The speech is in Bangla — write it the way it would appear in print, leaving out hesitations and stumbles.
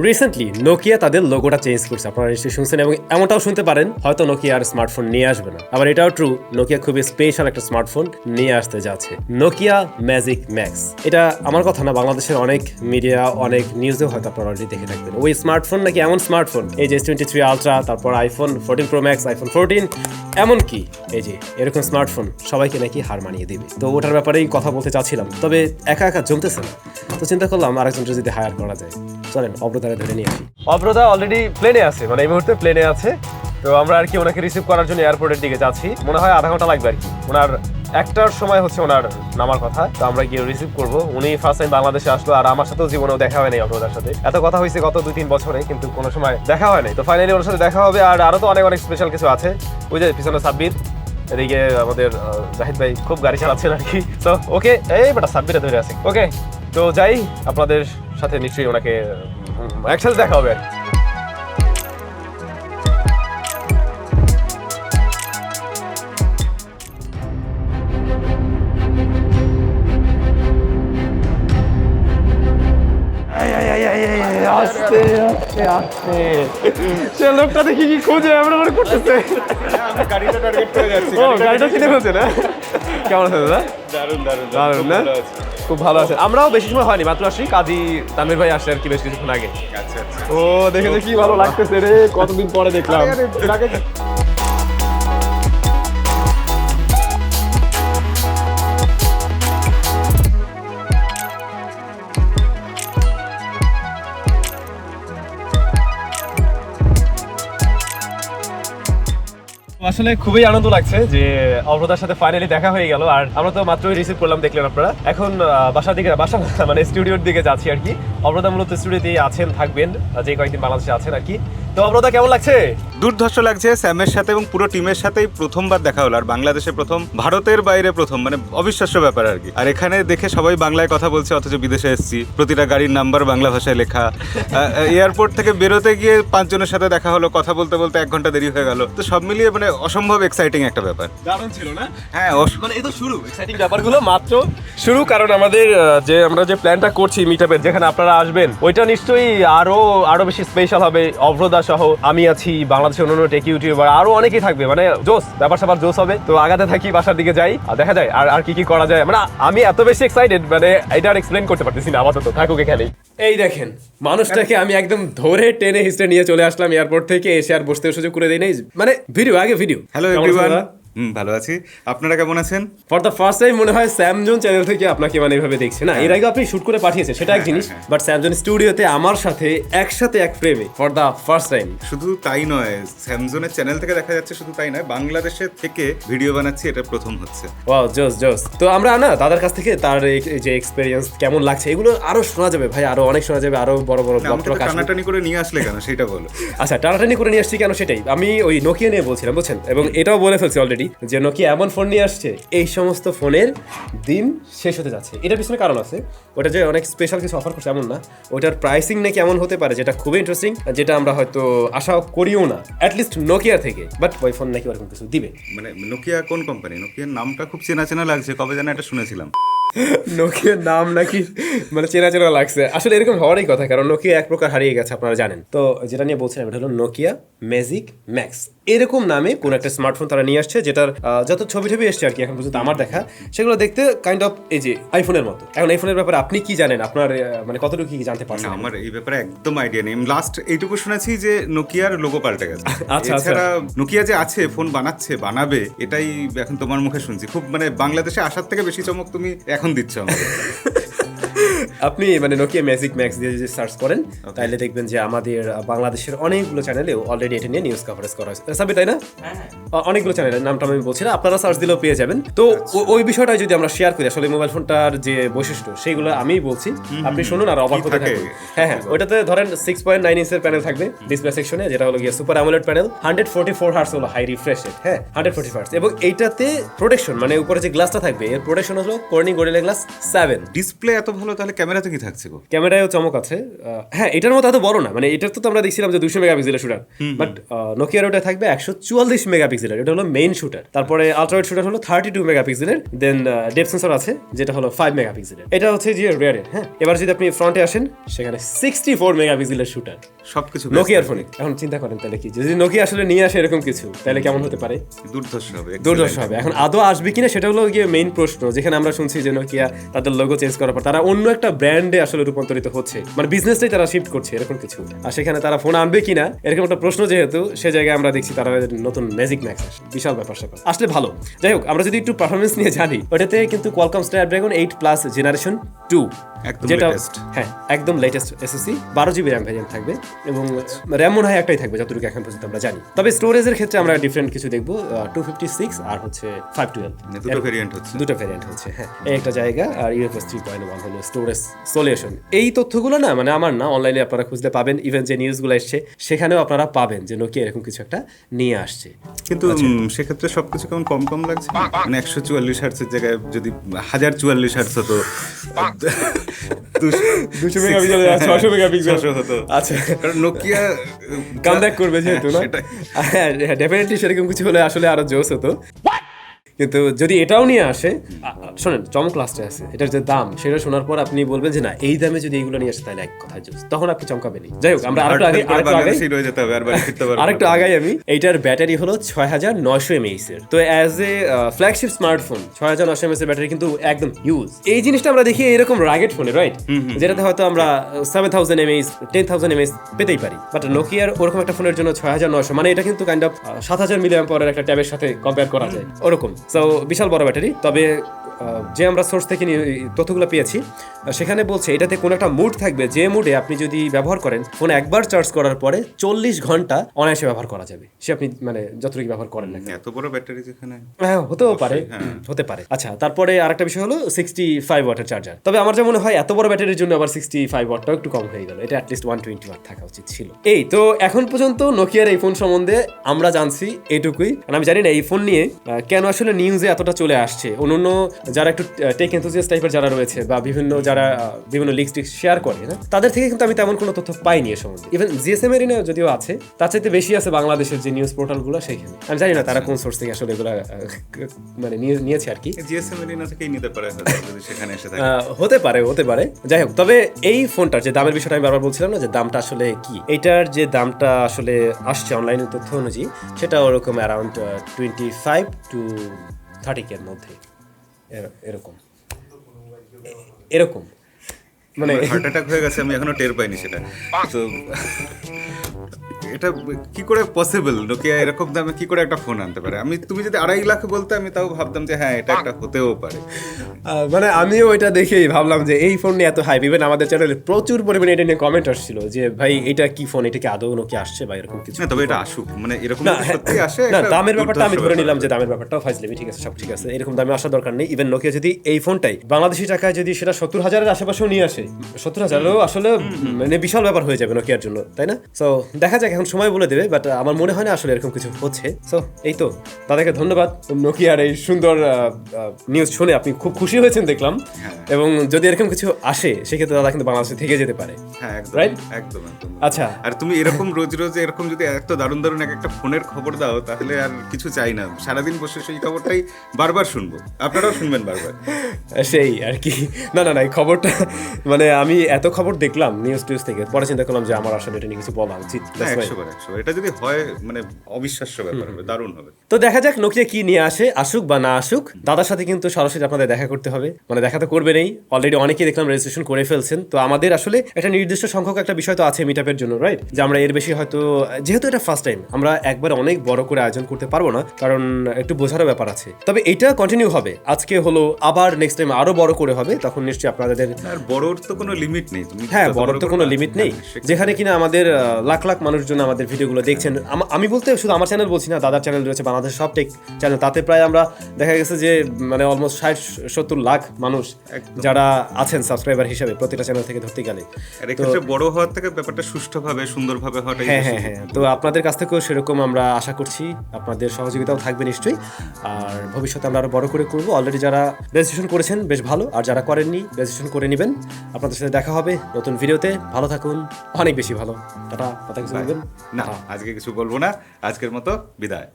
রিসেন্টলি নোকিয়া তাদের লোগোটা চেঞ্জ করছে, আপনারা নিশ্চয়ই শুনছেন এবং এমনটাও শুনতে পারেন হয়তো নোকিয়া আর স্মার্টফোন নিয়ে আসবে না। আবার এটাও ট্রু, নোকিয়া খুবই স্পেশাল একটা স্মার্টফোন নিয়ে আসতে যাচ্ছে, নোকিয়া ম্যাজিক ম্যাক্স। এটা আমার কথা না, বাংলাদেশের অনেক মিডিয়া অনেক নিউজেও হয়তো আপনারা অলরেডি দেখে থাকবেন। ওই স্মার্টফোন নাকি এমন স্মার্টফোন, এই যে S23 আলট্রা, তারপর আইফোন 14 প্রো ম্যাক্স, আইফোন 14, এমনকি এই যে এরকম স্মার্টফোন সবাইকে নাকি হার মানিয়ে দিবে। তো ওটার ব্যাপারেই কথা বলতে চাচ্ছিলাম, তবে একা একা জমতেছে না, তো চিন্তা করলাম আরেকজনকে যদি হায়ার করা যায়। চলেন অব্রতারে ধরে নিয়ে আসি। অব্রতা অলরেডি প্লেনে আছে, মানে এই মুহূর্তে প্লেনে আছে। তো আমরা আর কি ওনাকে রিসিভ করার জন্য এয়ারপোর্টের দিকে যাচ্ছি। মনে হয় আধা ঘন্টা লাগবে আর কি, ওনার একটার সময় হচ্ছে ওনার নামার কথা। তো আমরা গিয়ে রিসিভ করবো। উনি ফার্স্ট টাইম বাংলাদেশে আসলো, আর আমার সাথেও জীবনেও দেখা হয় নাই অব্রতার সাথে। এত কথা হয়েছে গত 2-3 বছরে, কিন্তু কোনো সময় দেখা হয় নাই। তো ফাইনালি ওনার সাথে দেখা হবে, আর আরো তো অনেক অনেক স্পেশাল কিছু আছে। ওই যে পিছনে সাব্বির, এদিকে আমাদের জাহিদ ভাই খুব গাড়ি চালাচ্ছেন আর কি। তো ওকে, এই বেটা সাব্বিরে ধরে আছে। ওকে, তো যাই, আপনাদের সাথে নিশ্চয়ই ওনাকে একসাথে দেখা হবে। সে লোকটা দেখি কি খুঁজে আমরা করতেছে, গাড়িটা টার্গেট করে যাচ্ছি। ও গাড়িটা কিনে ফেলছে না? কেমন আছে দাদা? দারুণ দারুণ দারুণ না? খুব ভালো আছে। আমরাও বেশি সময় হয়নি, মাত্র আসি। কাজী তানভীর ভাই আসছে আর কি বেশ কিছুক্ষণ আগে। আচ্ছা আচ্ছা। ও দেখে কি ভালো লাগতেছে রে, কতদিন পরে দেখলাম। আসলে খুবই আনন্দ লাগছে যে অব্রতার সাথে ফাইনালি দেখা হয়ে গেল। আর আমরা তো মাত্রই রিসিভ করলাম, দেখলেন আপনারা। এখন বাসার দিকে, বাসা মানে স্টুডিওর দিকে যাচ্ছি আর কি। অব্রতা মূলত স্টুডিওতেই আছেন, থাকবেন যে কয়েকদিন বাংলাদেশে আছেন আর কি। তো অব্রতা কেমন লাগছে? দুর্ধর্ষ লাগছে। স্যামের সাথে এবং পুরো টিমের সাথেই প্রথমবার দেখা হলো, আর বাংলাদেশে প্রথম, ভারতের বাইরে প্রথম, মানে অবিশ্বাস্য ব্যাপার আর কি। আর এখানে দেখে সবাই বাংলায় কথা বলছে, অথচ বিদেশে এসেছি। প্রতিটা গাড়ির নাম্বার বাংলা ভাষায় লেখা। এয়ারপোর্ট থেকে বেরোতে গিয়ে 5 জনের সাথে দেখা হলো, কথা বলতে বলতে 1 ঘন্টা দেরি হয়ে গেল। তো সব মিলিয়ে মানে অসম্ভব এক্সাইটিং একটা ব্যাপার। দারুণ ছিল না? হ্যাঁ, মানে এই তো শুরু, এক্সাইটিং ব্যাপারগুলো মাত্র শুরু। কারণ আমাদের আমরা যে প্ল্যানটা করছি মিটআপের, যেখানে আপনারা আসবেন, ওইটা নিশ্চয়ই আরো বেশি স্পেশাল হবে। অব্রতা সহ আমি আছি, বাংলাদেশের অন্যান্য টেক ইউটিউবার আরো অনেকেই থাকবে, মানে জোস, ব্যাপার স্যাপার জোস হবে। তো আগাতে থাকি, বাসার দিকে যাই, আর দেখা যায় আর কি করা যায়। মানে আমি এত বেশি এক্সাইটেড, মানে এটা আর এক্সপ্লেন করতে পারতেছি না। আপাতত থাকুক এখানেই। এই দেখেন মানুষটাকে আমি একদম ধরে টেনে হিস্ট্রি নিয়ে চলে আসলাম এয়ারপোর্ট থেকে, এসে আর বসতে সুযোগ করে দেই নাই। মানে ভিডিও আগে ভিডিও। হ্যালো এভরিওয়ান, ভালো আছি। আপনারা কেমন আছেন? ফর দ্য ফার্স্ট টাইম মনে হয় SamZone চ্যানেল থেকে আপনাকে মানে এইভাবে দেখছি না। এর আগে আপনি শুট করে পাঠিয়েছেন, সেটা এক জিনিস, বাট SamZone স্টুডিওতে আমার সাথে একসাথে এক ফ্রেমে ফর দ্য ফার্স্ট টাইম। শুধু তাই নয়, SamZone চ্যানেল থেকে দেখা যাচ্ছে, শুধু তাই নয়, বাংলাদেশের থেকে ভিডিও বানাচ্ছি, এটা প্রথম হচ্ছে। ওয়াও, জোস জোস। তো আমরা না দাদার কাছ থেকে তার যে এক্সপেরিয়েন্স কেমন লাগছে এগুলো আরো শোনা যাবে ভাই, আরো অনেক শোনা যাবে, আরো বড় বড় ব্লগ টানাটানি করে নিয়ে আসলে কেন সেটা বলো। আচ্ছা, টানাটানি করে নিয়ে আসছি কেন সেটাই আমি ওই নোকিয়া নিয়ে বলছিলাম, বুঝছেন। এবং এটাও বলে ফেলছি অলরেডি যে নোকিয়া এমন ফোন নিয়ে আসছে, এই সমস্ত ফোনের দিন শেষ হতে যাচ্ছে। এটার পিছনে কারণ আছে, ওটা যে অনেক স্পেশাল কিছু অফার করছে এমন না, ওটার প্রাইসিং নাকি এমন হতে পারে যেটা খুবই ইন্টারেস্টিং, যেটা আমরা হয়তো আশা করিও না, অ্যাটলিস্ট নোকিয়া থেকে। বাট ওই ফোন নাকি ওরকম কিছু দিবে। মানে নোকিয়া কোন কোম্পানি? নোকিয়ার নামটা খুব চেনা চেনা লাগছে, কবে যেন এটা শুনেছিলাম। নোকিয়ার নাম নাকি মানে চেনা চেনা লাগছে। আসলে এরকম হওয়ারই কথা, কারণ নোকিয়া এক প্রকার হারিয়ে গেছে, আপনারা জানেন। তো যেটা নিয়ে বলছিলাম এটা হলো নোকিয়া ম্যাজিক ম্যাক্স। এরকম নামে কোন একটা স্মার্টফোন তারা নিয়ে আসছে, যেটার যত ছবি এসছে আর কি এখন পর্যন্ত আমার দেখা, সেগুলো দেখতে কাইন্ড অফ এই যে আইফোনের মতো। এখন এই ফোনের ব্যাপারে আপনি কি জানেন? আপনার মানে কতটুকু কি জানতে পারছেন? আমার এই ব্যাপারে একদম আইডিয়া নেই। লাস্ট এইটুকু শুনেছি যে নোকিয়ার লোগো পাল্টে গেছে। আচ্ছা, এছাড়া নোকিয়া যে আছে, ফোন বানাবে, এটাই এখন তোমার মুখে শুনছি। খুব মানে বাংলাদেশে আসার থেকে বেশি চমক তুমি এখন দিচ্ছ আমাকে। আপনি মানে নোকিয়া ম্যাজিক ম্যাক্স দিয়ে যদি সার্চ করেন, তাহলে দেখবেন যে আমাদের বাংলাদেশের অনেকগুলো চ্যানেলেও অলরেডি এটা নিয়ে নিউজ কভারেজ করা হয়েছে, সাবি তাই না? অনেকগুলো চ্যানেলের নামটা আমি বলছি না, আপনারা সার্চ দিলেও পেয়ে যাবেন। তো ওই বিষয়টা যদি আমরা শেয়ার করি, আসলে মোবাইল ফোনটার যে বৈশিষ্ট্য সেগুলো আমি বলছি, আপনি শুনুন আর অবাক হতে থাকুন। হ্যাঁ, ওইটাতে ধরেন 6.9 ইঞ্চের প্যানেল থাকবে ডিসপ্লে সেকশনে, যেটা হলো গিয়ে সুপার অ্যামোলেড প্যানেল, 144 হার্টজ হলো হাই রিফ্রেশ রেট। হ্যাঁ, 144 হার্টজ। এবং এইটাতে প্রোটেকশন, মানে উপরে যে গ্লাসটা থাকবে, এর প্রোটেকশন হলো কর্নিং গরিলা গ্লাস 7। ডিসপ্লে এত ভালো, তাহলে ক্যামেরা ক্যামেরাতে কি থাকছে গো? ক্যামেরায়ও চমক আছে। হ্যাঁ, এটার মতো এত বড় না, মানে এটার তো আমরা দেখছিলাম যে 200 মেগাপিক্সেলের শুটার, বাট নোকিয়ার ওটা থাকবে 144 মেগাপিক্সেলের, এটা হলো মেইন শুটার। তারপরে আলট্রাওয়াইড শুটার হলো 32 মেগাপিক্সেলের, দেন ডেপথ সেন্সর আছে যেটা হলো 5 মেগাপিক্সেলের। এটা হচ্ছে যে রেয়ারের। হ্যাঁ, এবার যদি আপনি ফ্রন্টে আসেন সেখানে 64 মেগাপিক্সেলের শুটার সবকিছু নোকিয়ার ফোনে। এখন চিন্তা করেন তাহলে কি, যদি নোকিয়া আসলে নিয়ে আসে এরকম কিছু, তাহলে কেমন হতে পারে? দুর্ধর্ষ হবে, দুর্ধর্ষ হবে। এখন আদৌ আসবে কিনা সেটা হলো গিয়ে মেইন প্রশ্ন, যেখানে আমরা শুনছি যে নোকিয়া তাদের লোগো চেঞ্জ করার পর তারা অন্য একটা ব্র্যান্ডে আসলে রূপান্তরিত হচ্ছে, মানে বিজনেসটাই তারা শিফট করছে এরকম কিছু। আর সেখানে তারা ফোন আনবে কিনা এরকম একটা প্রশ্ন, যেহেতু সে জায়গায় আমরা দেখছি তারা নতুন ম্যাজিক ম্যাক্স আসে, বিশাল ব্যাপার স্যাপার, আসলে ভালো। যাই হোক, আমরা যদি একটু পারফরমেন্স নিয়ে জানি, ওটাতে কিন্তু কোয়ালকম স্ন্যাপড্রাগন 8+ জেনারেশন 2, যেটা হ্যাঁ একদম latest SSC, 12 GB RAM variant থাকবে, এবং র্যাম মনে হয় একটাই থাকবে যতটুকু এখন পর্যন্ত আমরা জানি। তবে স্টোরেজের ক্ষেত্রে আমরা ডিফারেন্ট কিছু দেখবো, 256 আর হচ্ছে 512, দুটো ভ্যারিয়েন্ট হচ্ছে। হ্যাঁ, এই একটা জায়গা। আর ইউএফএস 3.1 হলো স্টোরেজ সলিউশন। এই তথ্যগুলো না, মানে আমার না, অনলাইনে আপনারা খুঁজলে পাবেন, ইভেন যে নিউজগুলো এসছে সেখানেও আপনারা পাবেন যে নোকিয়া এরকম কিছু একটা নিয়ে আসছে। কিন্তু সেক্ষেত্রে সবকিছু কেমন কম কম লাগছে, মানে 144 হার্টজের জায়গায় যদি 1044 হার্টজ হতো, 200 মেগাপিক্সেল 600 মেগাপিক্সেল হতো। আচ্ছা, কারণ নোকিয়া কামব্যাক করবে যেহেতু, না হ্যাঁ ডেফিনেটলি সেরকম কিছু হলে আসলে আরো জোস হতো। কিন্তু যদি এটাও নিয়ে আসে, শোনেন চমক লাস্টে আছে, এটার যে দাম সেটা শোনার পর আপনি বলবেন যে না, এই দামে যদি এইগুলো নিয়ে আসে তাহলে এক কথা জোস, তখন আপনি চমকাবেনই। যাই হোক, আমরা আরেকটু আগাই আমি। এইটার ব্যাটারি হলো 6900 mAh এর। তো as a flagship smartphone 6900 mAh এর ব্যাটারি কিন্তু একদম হিউজ। এই জিনিসটা আমরা দেখি এরকম রাগেড ফোনে, রাইট, যেটাতে হয়তো আমরা 7000 mAh 10000 mAh পেতেই পারি, বাট নোকিয়ার ওরকম একটা ফোনের জন্য 6900, মানে এটা কিন্তু কাইন্ড অফ 7000 mAh একটা ট্যাবের সাথে কম্পেয়ার করা যায় ওরকম। সো বিশাল বড় ব্যাটারি। তবে যে আমরা সোর্স থেকে তথ্যগুলো পেয়েছি সেখানে বলছে এটাতে কোনো একটা মুড থাকবে, যে মুডে আপনি যদি ব্যবহার করেন, ফোন একবার চার্জ করার পরে 40 ঘন্টা অনায়াসে ব্যবহার করা যাবে, সে আপনি মানে যতটুকু ব্যবহার করেন না। এত বড় ব্যাটারি যেখানে, হ্যাঁ হতেও পারে, হতে পারে। আচ্ছা, তারপরে আরেকটা বিষয় হলো 65 ওয়াটের চার্জার। তবে আমার যা মনে হয় এত বড় ব্যাটারির জন্য আবার 65 ওয়াটটাও একটু কম হয়ে গেল, এটা অ্যাটলিস্ট 120 ওয়াট থাকা উচিত ছিল। এই তো এখন পর্যন্ত নোকিয়ার এই ফোন সম্বন্ধে আমরা জানছি এটুকুই। আমি জানি না এই ফোন নিয়ে কেন আসলে নিউজে এতটা চলে আসছে। অন্য যারা একটু টেক এনথুজিয়াস্ট টাইপের যারা রয়েছে, বা যারা বিভিন্ন লিঙ্ক শেয়ার করে না, তাদের থেকে কিন্তু আমি তেমন কোনো তথ্য পাইনি এ সম্বন্ধে। ইভেন জিএসএম এর যদিও আছে, তার চাইতে বেশি আছে বাংলাদেশের যে নিউজ পোর্টালগুলো সেখানে। আমি জানি না তারা কোন সোর্স থেকে আসলে এগুলো মানে নিয়েছে আর কি। জিএসএম এর থেকেই নিতে পারে, সেখানে এসে থাকে, হতে পারে। যাই হোক, তবে এই ফোনটার যে দামের বিষয়টা আমি বারবার বলছিলাম না, যে দামটা আসলে কি, এইটার যে দামটা আসলে আসছে অনলাইনের তথ্য অনুযায়ী, সেটা ওরকম অ্যারাউন্ড 25 to 30K এর মধ্যে, এরকম মানে হার্ট অ্যাটাক হয়ে গেছে, আমি এখনো টের পাইনি সেটা। তো এটা কি করে পসিবল, নোকিয়া এরকম দামে কি করে একটা ফোন আনতে পারে? তুমি যদি 2.5 লাখ বলতে আমি তাও ভাবতাম যে হ্যাঁ এটা একটা হতেও পারে। মানে আমিও এটা দেখেই ভাবলাম যে এই ফোন নিয়ে এত হাইপ। ইভেন আমাদের চ্যানেলে প্রচুর পরিমাণে এটা নিয়ে কমেন্ট আসছিল যে ভাই এটা কি ফোন, এটা কি আদৌ নোকিয়া আসছে বা এরকম কিছু। তবে এটা আসুক, মানে এরকম সত্যি আসে না, দামের ব্যাপারটা আমি ধরে নিলাম যে দামের ব্যাপারটাও ফাইজলামি, ঠিক আছে, সব ঠিক আছে, এরকম দামে আসার দরকার নেই। ইভেন নোকিয়া যদি এই ফোনটাই বাংলাদেশি টাকায় যদি সেটা 70,000-এর আশেপাশেও নিয়ে আসে, 70,000-ও আসলে মানে বিশাল ব্যাপার হয়ে যাবে নোকিয়ার জন্য, তাই না? সো দেখা যাক, এখন সময় বলে দেবে, বাট আমার মনে হয় না আসলে এরকম কিছু হচ্ছে। সো এই তো, তাদেরকে ধন্যবাদ। নোকিয়ার এই সুন্দর নিউজ শুনে আপনি খুব খুশি হয়েছেন দেখলাম, এবং যদি এরকম কিছু আসে সেক্ষেত্রে দাদা কিন্তু বাংলাদেশে থেকে যেতে পারে। হ্যাঁ, রাইট, একদম। আচ্ছা, আর তুমি এরকম রোজ এরকম যদি এত দারুণ দারুণ একটা ফোনের খবর দাও, তাহলে আর কিছু চাই না, সারাদিন বসে সেই খবরটাই বারবার শুনবো, আপনারাও শুনবেন বারবার। সেই আর কি। না, এই খবরটা মানে আমি এত খবর দেখলাম নিউজ থেকে, পরে চিন্তা করলাম যে আমার আসলে এটা নিয়ে কিছু বলা উচিত। 100 এটা যদি হয় মানে অবিশ্বাস্য ব্যাপার হবে, দারুণ হবে। তো দেখা যাক নোকিয়া কি নিয়ে আসে, আসুক বা না আসুক। দাদার সাথে কিন্তু সরাসরি আপনাদের দেখা করতে হবে, মানে দেখা তো করবেনই, অলরেডি অনেকেই দেখলাম রেজিস্ট্রেশন করে ফেলছেন। তো আমাদের আসলে একটা নির্দিষ্ট সংখ্যক একটা বিষয় তো আছে মিটআপের জন্য, রাইট, যে আমরা এর বেশি হয়তো, যেহেতু এটা ফার্স্ট টাইম, আমরা একবার অনেক বড় করে আয়োজন করতে পারবো না, কারণ একটু বোঝারও ব্যাপার আছে। তবে এটা কন্টিনিউ হবে, আজকে হলো, আবার নেক্সট টাইম আরো বড় করে হবে, তখন নিশ্চয়ই আপনাদের। আর বড়র তো কোনো লিমিট নেই, হ্যাঁ, বড়র তো কোনো লিমিট নেই, যেখানে কিনা আমাদের লাখ লাখ মানুষজন জন্য আমাদের ভিডিওগুলো দেখছেন। আমি বলতে শুধু আমার চ্যানেল বলছি না, দাদার চ্যানেল রয়েছে, বাংলাদেশের সব টেক চ্যানেল, তাতে প্রায় আমরা দেখা গেছে যে মানে অলমোস্ট 60-70 লাখ মানুষ যারা আছেন সাবস্ক্রাইবার হিসেবে প্রতিটা চ্যানেল থেকে ধরতে গেলে। আর এক্ষেত্রে বড় হওয়ার থেকে ব্যাপারটা সুষ্ঠুভাবে সুন্দরভাবে হওয়াটাই হ্যাঁ, তো আপনাদের কাছ থেকেও সেরকম আমরা আশা করছি, আপনাদের সহযোগিতাও থাকবে নিশ্চয়ই। আর ভবিষ্যতে আমরা আরো বড় করে করবো। অলরেডি যারা রেজিস্ট্রেশন করেছেন বেশ ভালো, আর যারা করেননি রেজিস্ট্রেশন করে নেবেন। আপনাদের সাথে দেখা হবে নতুন ভিডিওতে। ভালো থাকুন, অনেক বেশি ভালো। টাটা। কথা কিছু বলবেন? না, আজকে কিছু বলবো না, আজকের মতো বিদায়।